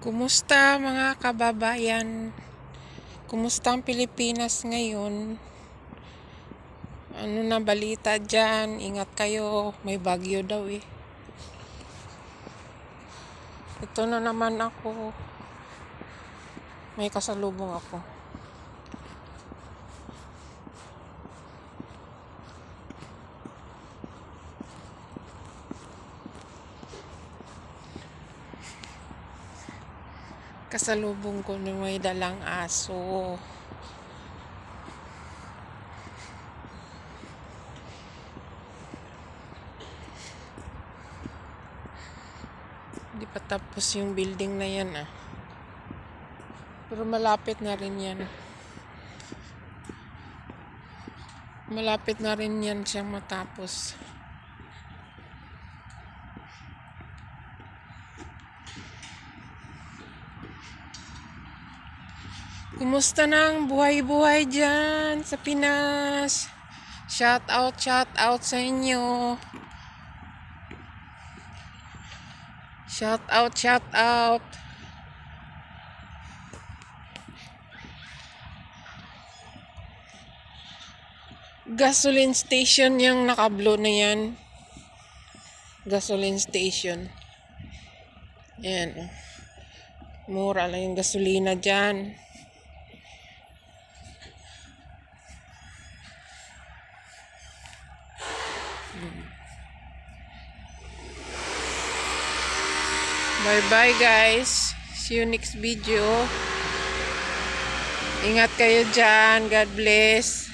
Kumusta mga kababayan? Kumusta ang Pilipinas ngayon? Ano na balita dyan? Ingat kayo, may bagyo daw eh. Ito na naman ako. May kasalubong ako. Kasalubong ko na may dalang aso. Hindi pa tapos yung building na yan ah. Pero malapit na rin yan. Malapit na rin yan siyang matapos. Kumusta na ang buhay-buhay dyan sa Pinas? Shout out sa inyo. Shout out. Gasoline station yung nakablo na yan. Gasoline station. Ayan. Mura lang yung gasolina dyan. Bye bye guys. See you next video. Ingat kayo dyan. God bless.